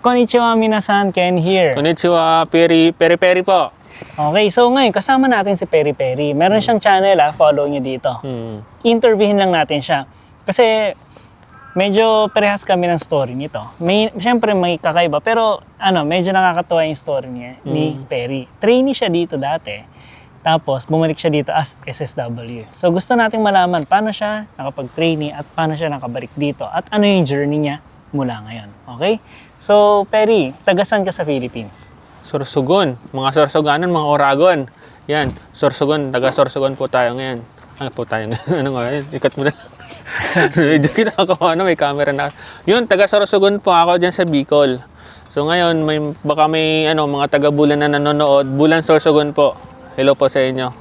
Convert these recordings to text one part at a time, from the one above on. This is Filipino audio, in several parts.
Konnichiwa minasan, Ken here. Konnichiwa, Peri po. Okay, so ngayon kasama natin si Peri Peri. Meron siyang channel, follow niyo dito. Interviewin lang natin siya. Kasi medyo parehas kami ng story nito. Siyempre may kakaiba, pero medyo nakakatuwa yung story niya ni Peri. Trainee siya dito dati. Tapos bumalik siya dito as SSW. So gusto nating malaman paano siya nakapag-trainee at paano siya nakabalik dito at ano yung journey niya mula ngayon. Okay? So Peri, tagasan ka sa Philippines? Sorsogon, mga Sorsoganon, mga Oragon. Yan, Sorsogon, taga Sorsogon po tayo ngayon. Ano po tayo ngayon? Ano nga yun? Ikat mo na. Medyo kinakawa na, may camera na. Yun, taga Sorsogon po ako dyan sa Bicol. So ngayon, baka may mga taga Bulan na nanonood. Bulan Sorsogon po. Hello po sa inyo.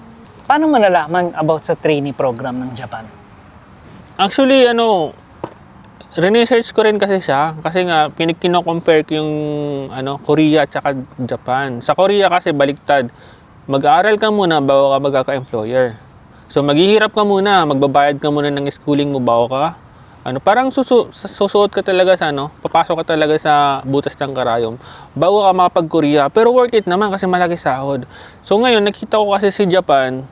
Paano mo nalaman about sa trainee program ng Japan? Actually, research ko rin kasi siya kasi nga kino-compare ko yung Korea at saka Japan. Sa Korea kasi baliktad. Mag-aaral ka muna bago ka magkaka-employer. So maghihirap ka muna, magbabayad ka muna ng schooling mo bago ka parang susuot ka talaga sa papasok ka talaga sa butas ng karayom bago ka makapag-Korea. Pero worth it naman kasi malaki sahod. So ngayon nakita ko kasi si Japan,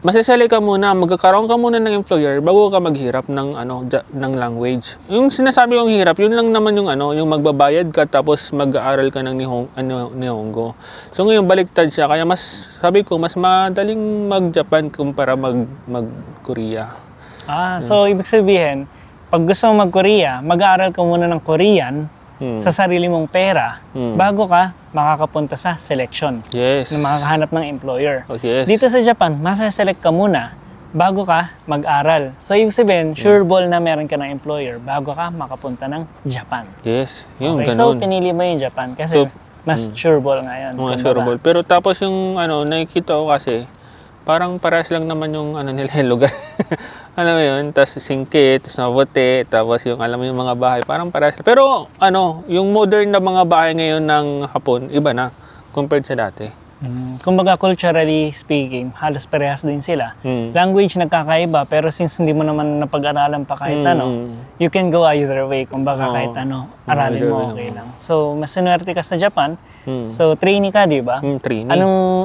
masasali ka muna, magkakaroon ka muna ng employer bago ka maghirap ng ng language. Yung sinasabi kong hirap, yun lang naman yung yung magbabayad ka tapos mag-aaral ka ng Nihongo. So ngayon baliktad siya, kaya sabi ko mas madaling mag-Japan kumpara mag-Korea. So ibig sabihin, pag gusto mong mag-Korea, mag-aaral ka muna ng Korean sa sarili mong pera bago ka makakapunta sa selection na makakahanap ng employer. Oh, yes. Dito sa Japan, masa-select ka muna bago ka mag-aral. So ibig sabihin, sure ball na meron ka ng employer bago ka makapunta ng Japan. Yes, yung okay, ganun. So pinili mo yung Japan kasi mas sure ball ngayon. Sure ball. Pero tapos yung nakikita ko kasi, parang parehas lang naman yung nila yung lugar. Alam mo yun, tapos singkit, tapos mabuti, tapos yung yung mga bahay, parang parehas. Pero yung modern na mga bahay ngayon ng Hapon, iba na compared sa dati. Kumbaga culturally speaking, halos parehas din sila. Language nagkakaiba, pero since hindi mo naman napag-aralan pa kahit you can go either way. Kumbaga kahit aralin mo okay lang. So mas sinuwerte ka sa Japan. So trainee ka, di ba? Trainee.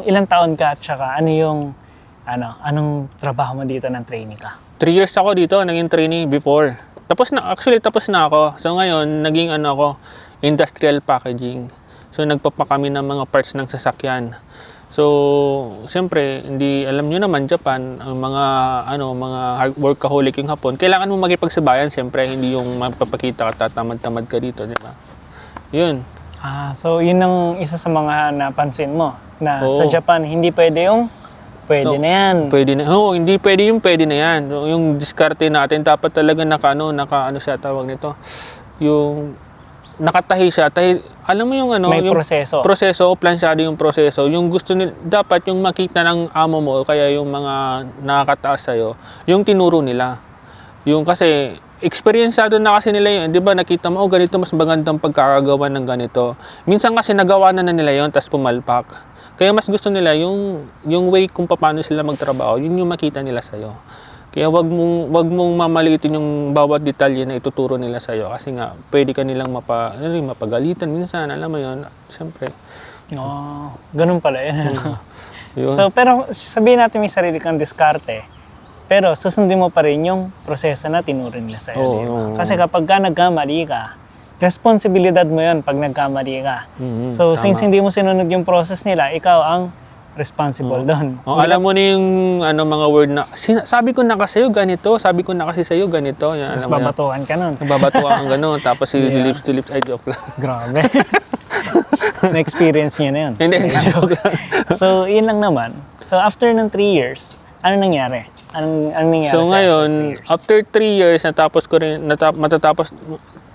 Ilang taon ka at saka anong trabaho mo dito ng trainee ka? 3 years ako dito, naging trainee before. Tapos na ako. So ngayon, naging ako, industrial packaging. So nagpapa kami ng mga parts ng sasakyan. So, siyempre, hindi alam niyo naman Japan, ang mga hard workaholic yung Hapon. Kailangan mo makipagsabayan, siyempre, hindi yung magpapakita ka tatamad-tamad ka dito, di ba? 'Yun. So yun ang isa sa mga napansin mo na sa Japan hindi pwede yung pwede na yan. Pwede na. Hindi pwede yung pwede na yan. Yung diskarte natin, dapat talaga siya tawag nito. Yung nakatahi siya. Alam mo yung may yung proseso. Proseso, plansyado yung proseso. Yung gusto dapat yung makita ng amo mo, kaya yung mga nakakataas sa'yo, yung tinuro nila. Yung kasi, experienceado na kasi nila yun. Di ba nakita mo, ganito mas magandang pagkakagawa ng ganito. Minsan kasi nagawa na nila yun, tapos pumalpak. Kaya mas gusto nila yung way kung paano sila magtrabaho, yun yung makita nila sa'yo. Kaya wag mong mamaliitin yung bawat detalye na ituturo nila sa'yo kasi nga pwede ka nilang mapagalitan minsan, alam mo yun, siyempre. Ganun pala yun. So, pero sabihin natin may sarili kang diskarte, pero susundin mo pa rin yung proseso na tinuro nila sa'yo. Diba? Kasi kapag ka nagkamali ka, responsibilidad mo yun pag nagkamali ka. So, since hindi mo sinunod yung process nila, ikaw ang responsible doon. Alam mo na yung mga word na, sabi ko na kasi sa'yo ganito, sabi ko na kasi sa'yo ganito. Yan, mas babatuhan ka nun. Babatuhan ka gano'n, tapos lips to lips, ay joke lang. Grabe. Na-experience niya na yun. Hindi, joke lang. So, yun lang naman. So, after ng 3 years, ano nangyari? Anong nangyari so ngayon, after 3 years, matatapos.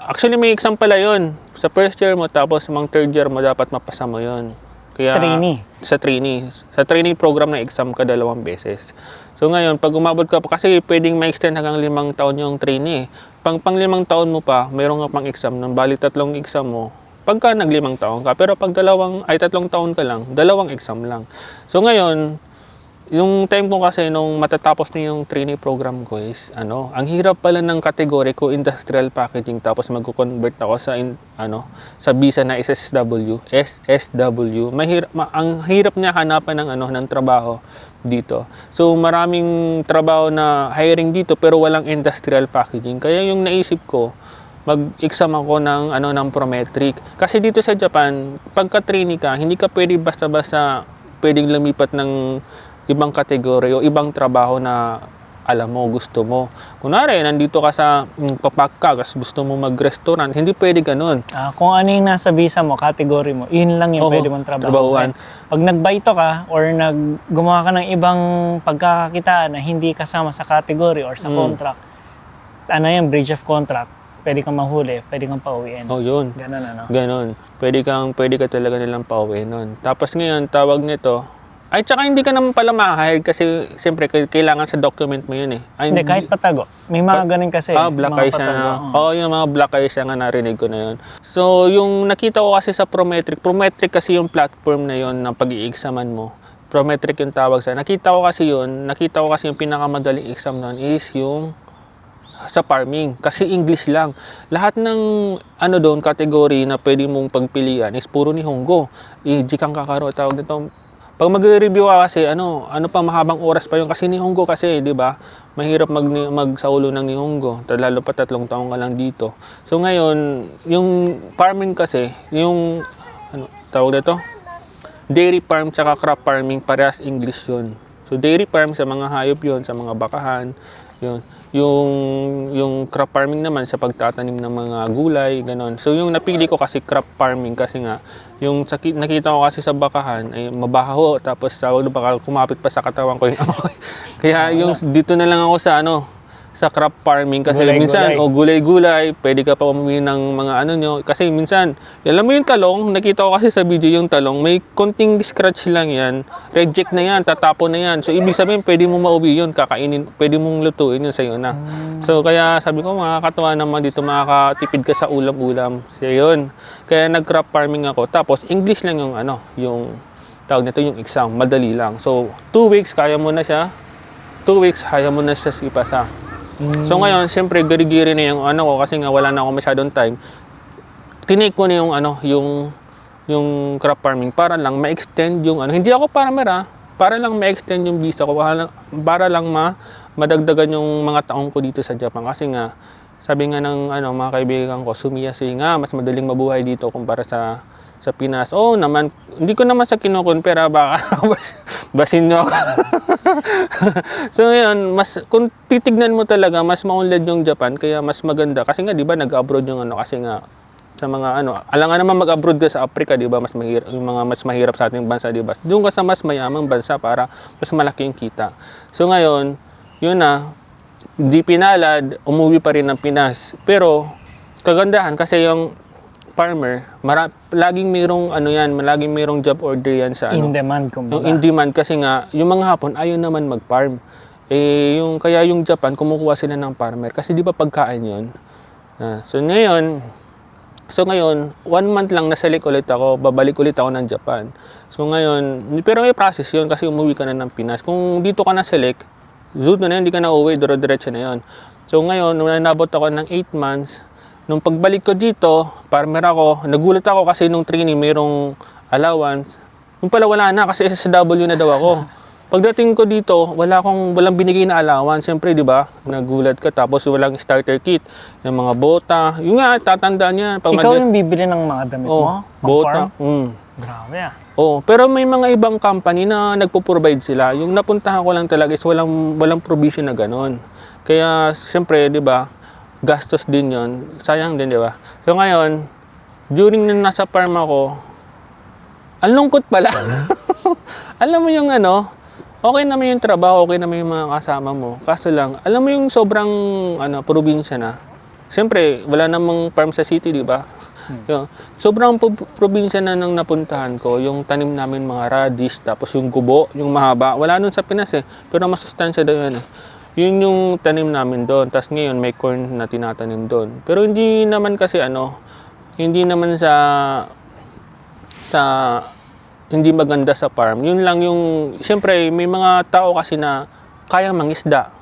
Actually, may exam pala yun. Sa first year mo, tapos mga third year mo, dapat mapasa mo yun. Kaya, trainee? Sa trainee. Sa trainee program na exam ka 2 beses. So ngayon, pag umabot ka pa, kasi pwedeng ma-extend hanggang 5 taon yung trainee. Pang 5 taon mo pa, mayroon ka pang exam. Nang bali 3 exam mo, pagka nag 5 taon ka. Pero pag 3 taon ka lang, 2 exam lang. So ngayon, Yung time ko kasi nung matatapos na yung trainee program ko is ang hirap pala ng kategory ko industrial packaging tapos magko-convert ako sa sa visa na SSW. Ang hirap niya hanapan ng trabaho dito. So maraming trabaho na hiring dito pero walang industrial packaging. Kaya yung naisip ko mag-exam ako ng Prometric. Kasi dito sa Japan, pagka trainee ka, hindi ka pwede basta-basta pwedeng lumipat ng ibang kategory o ibang trabaho na alam mo, gusto mo. Kunwari, nandito ka sa papak ka, gusto mo mag-restaurant, hindi pwede ganun. Kung ano yung nasa visa mo, category mo, yun lang yung pwede mong trabahuan. Pag nagbaito ka or gumawa ka ng ibang pagkakakitaan na hindi kasama sa category or sa contract, yung bridge of contract, pwede kang mahuli, pwede kang pauwiin. Yun. Ganun, Ganon. Pwede ka talaga nilang pauwiin nun. Tapos ngayon, tawag nito, ay, tsaka hindi ka naman pala ma-hire kasi siyempre kailangan sa document mo yun eh. Hindi, kahit patago. May mga ganun kasi. Black eye siya na. Yung mga black eye siya nga narinig ko na yun. So, yung nakita ko kasi sa Prometric kasi yung platform na yun ng pag-i-examan mo. Prometric yung tawag sa. Nakita ko kasi yung pinakamadaling exam nun is yung sa farming. Kasi English lang. Lahat ng doon, category na pwede mong pagpilian is puro ni Hongo. Jikang kakaro, tawag nito. Pag magre-review ka kasi, pa mahabang oras pa yung kasi Nihongo kasi, di ba? Mahirap magsaulo ng Nihongo, lalo pa 3 taon ka lang dito. So ngayon, yung farming kasi, yung tawag dito? Dairy farm tsaka crop farming, parehas English yun. So dairy farm sa mga hayop yun, sa mga bakahan, yun. Yung crop farming naman sa pagtatanim ng mga gulay, ganon. So yung napili ko kasi crop farming kasi nga yung nakita ko kasi sa bakahan ay mabaho tapos baka kumapit pa sa katawan ko yung amoy. Kaya yung dito na lang ako sa crop farming kasi minsan gulay-gulay, pwede ka pa umuwi ng mga nyo kasi minsan, alam mo yung talong, nakita ko kasi sa video yung talong, may konting scratch lang yan, reject na yan, tatapon na yan. So ibig sabihin, pwede mo mauwi yun, kakainin, pwede mong lutuin yun sa'yo na. So kaya sabi ko, makakatuwa naman dito, makakatipid ka sa ulam-ulam. So yun, kaya nag-crop farming ako. Tapos English lang yung tawag nito yung exam, madali lang. So 2 weeks, kaya mo na siya. 2 weeks, kaya mo na siya ipasa. So ngayon, siyempre giri-giri na yung ko kasi nga wala na ako masyadong time. Tinake ko na yung crop farming para lang ma-extend yung hindi ako farmer para lang ma-extend yung visa ko, para lang madagdagan yung mga taong ko dito sa Japan kasi nga sabi nga ng mga kaibigan ko, sumiyasi nga mas madaling mabuhay dito kumpara sa Pinas. Naman, hindi ko naman sa kinukumpera, baka basin nyo ako. So yun, kung titignan mo talaga, mas maunlad yung Japan, kaya mas maganda. Kasi nga, di ba, nag-abroad yung kasi nga, sa mga alam nga naman mag-abroad ka sa Africa, di ba, yung mga mas mahirap sa ating bansa, di ba? Doon ka sa mas mayamang bansa para mas malaki yung kita. So ngayon, yun di pinalad, umuwi pa rin ng Pinas. Pero, kagandahan kasi yung farmer, laging mayroong job order yan sa in demand kumbaga. Yung in demand kasi nga yung mga Hapon ayaw naman mag-farm. Kaya yung Japan kumukuha sila ng farmer kasi di ba pagkain 'yon. So ngayon 1 month lang na-select ulit ako, babalik ulit ako ng Japan. So ngayon, pero may process 'yon kasi umuwi ka na ng Pinas. Kung dito ka na-select, hindi ka na uwi, diretso na 'yon. So ngayon, nung nabot ako ng 8 months, nung pagbalik ko dito, farmer ako, nagulat ako kasi nung trainee mayroong allowance. Yung pala wala na kasi SSW na daw ako. Pagdating ko dito, walang binigay na allowance. Siyempre, di ba? Nagulat ka tapos walang starter kit. Yung mga bota. Yung nga, tatandaan niya. Ikaw yung bibili ng mga damit mo? Bota. Grabe pero may mga ibang company na nagpo-provide sila. Yung napuntahan ko lang talaga is walang provision na ganon. Kaya, siyempre, di ba? Gastos din yon, sayang din, di ba? So ngayon, during na nasa farm ako, ang lungkot pala. Alam mo yung okay naman yung trabaho, okay naman yung mga kasama mo. Kaso lang, alam mo yung sobrang probinsya na. Siyempre, wala namang farm sa city, di ba? Sobrang probinsya na nang napuntahan ko, yung tanim namin mga radish, tapos yung gubo, yung mahaba. Wala nun sa Pinas pero masustansya daw yan Yun yung tanim namin doon. Tapos ngayon may corn na tinatanim doon. Pero hindi naman kasi hindi naman sa hindi maganda sa farm. Yun lang yung, siyempre, may mga tao kasi na kayang mangisda.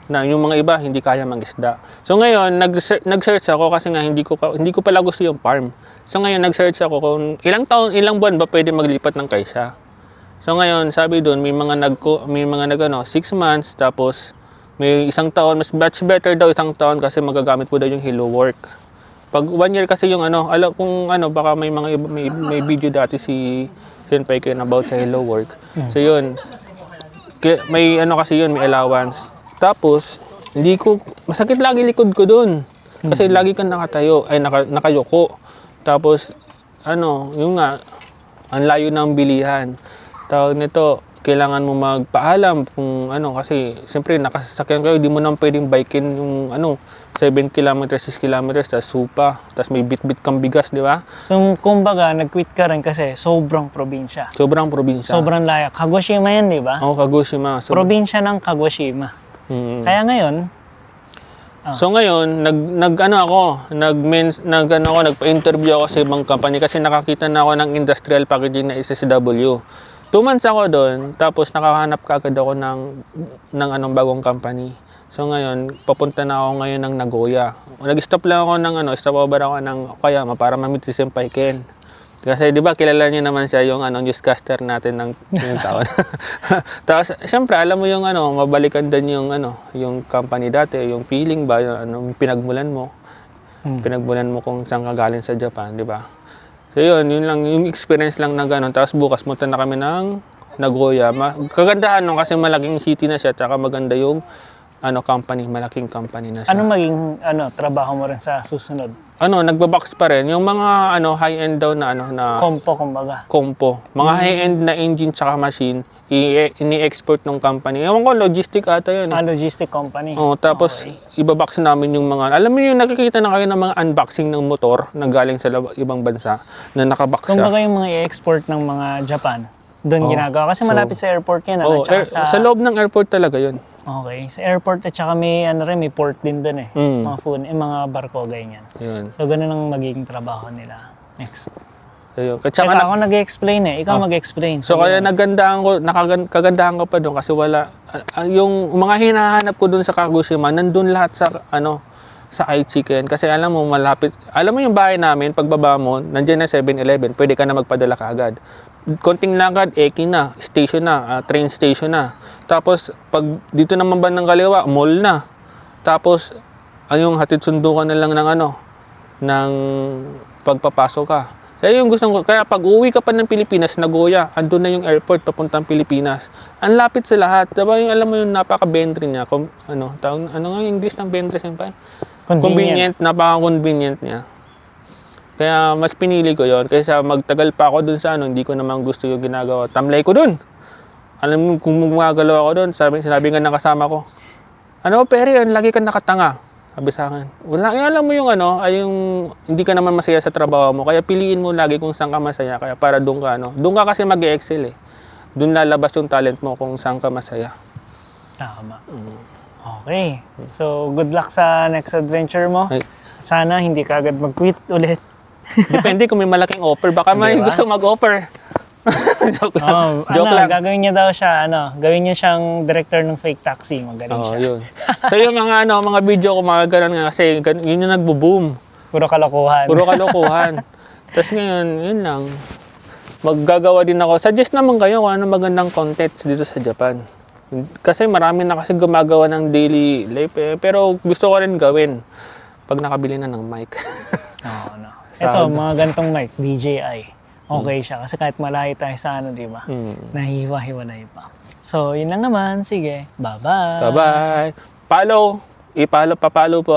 Na yung mga iba hindi kaya mangisda. So ngayon, nag-search ako kasi nga hindi ko pala gusto yung farm. So ngayon, nag-search ako kung ilang buwan ba pwede maglipat ng kaisa. So ngayon, sabi doon, may mga 6 months, tapos may 1 taon, mas much better daw 1 taon kasi magagamit po daw yung Hello Work. Pag 1 year kasi yung alam kung baka may mga may video dati si Senpai Ken about sa Hello Work. So yun, may kasi yun, may allowance. Tapos, masakit lagi likod ko doon. Kasi lagi kang nakatayo, nakayuko. Tapos, yung nga, ang layo ng bilihan. Tawag nito, kailangan mo magpaalam kung kasi siyempre nakasasakyan kayo, di mo naman pwedeng bikin yung 7 kilometers, 6 kilometers, tapos supa, tapos may bit-bit kang bigas, di ba? So, kumbaga, nag-quit ka rin kasi sobrang probinsya. Sobrang probinsya. Sobrang layak. Kagoshima yan, di ba? Oo, Kagoshima. Probinsya ng Kagoshima. Kaya ngayon, So ngayon, nagpa-interview ako sa ibang company kasi nakakita na ako ng industrial packaging na SSW. 2 months ako doon, tapos nakahanap kaagad ako ng bagong company. So ngayon, papunta na ako ngayon ng Nagoya. Nag-stop lang ako stopover ako ng Okayama para ma-meet si Senpai Ken. Kasi 'di ba kilala niyo naman siya yung newscaster natin ng taon. Tapos syempre alam mo yung mabalikan din yung yung company dati, yung feeling ba, yung pinagmulan mo. Pinagmulan mo kung saan ka galing sa Japan, 'di ba? So yun lang yung experience lang na gano'n. Tapos bukas punta na kami ng Nagoya. Kagandahan kasi malaking city na siya, tsaka maganda yung company, malaking company na siya. ano maging trabaho mo rin sa susunod? Nagba-box pa rin. Yung mga high-end daw na Kompo, kumbaga. Kompo. Mga high-end na engine tsaka machine, ini-export ng company. Ewan ko, logistic ata yun. Logistic company. Tapos ibabox namin yung mga, alam mo yung nakikita na kayo ng mga unboxing ng motor na galing sa ibang bansa na nakabox siya. Kumbaga yung mga i-export ng mga Japan, doon ginagawa. Kasi malapit sa airport yan. Sa loob ng airport talaga yun. Okay. Sa airport at saka may port din doon eh. Mga food, mga barko, ganyan. Yun. So, ganun ang magiging trabaho nila. Next. So, yun. Ako nag-explain eh. Ikaw mag-explain. So kaya kagandahan ko pa doon kasi wala, yung mga hinahanap ko doon sa Kagoshima, nandun lahat sa iChicken. Kasi alam mo, malapit, alam mo yung bahay namin, pagbaba mo, nandiyan na 7-Eleven, pwede ka na magpadala kaagad. Konting lakad, eki na, station na, train station na. Tapos, pag dito naman ba ng kaliwa, mall na. Tapos, yung hatid sundo ka na lang ng pagpapasok ka. Kaya yung gusto ko, kaya pag uwi ka pa ng Pilipinas, Nagoya, andun na yung airport papuntang Pilipinas. Ang lapit sa lahat. Diba yung alam mo yung napaka-bentry niya, ano nga yung English ng bentry, Senpai? Convenient, napaka-convenient niya. Kaya mas pinili ko yon kaysa magtagal pa ako dun sa hindi ko naman gusto yung ginagawa. Tamlay ko dun. Alam mo, kung gumagalaw ako dun, sinabi nga ng kasama ko, Perry, lagi ka nakatanga. Sabi sa akin, wala, alam mo yung yung hindi ka naman masaya sa trabaho mo, kaya piliin mo lagi kung saan ka masaya, kaya para doon ka, doon ka kasi mag-excel eh. Doon lalabas yung talent mo kung saan ka masaya. Tama. Okay. So, good luck sa next adventure mo. Ay. Sana hindi ka agad mag-quit ulit. Depende kung may malaking offer, baka may gusto mag-offer. Joke lang. Joke lang. Gagawin niya daw siya, gawin niya siyang director ng fake taxi. Magaling siya. Yun. So yung mga video ko, mga ganun nga, kasi yun yung nagbo-boom. Puro kalokohan. Puro kalokohan. Tapos ngayon, yun lang. Maggagawa din ako. Suggest naman kayo kung ano magandang content dito sa Japan. Kasi marami na kasi gumagawa ng daily life eh. Pero gusto ko rin gawin pag nakabili na ng mic. Ito, mga ganitong mic, DJI. Okay siya. Kasi kahit malayo tayo sa di ba? Nahiwa-hiwalay pa. So, yun lang naman. Sige. Bye-bye. Bye-bye. Follow. Pa-follow po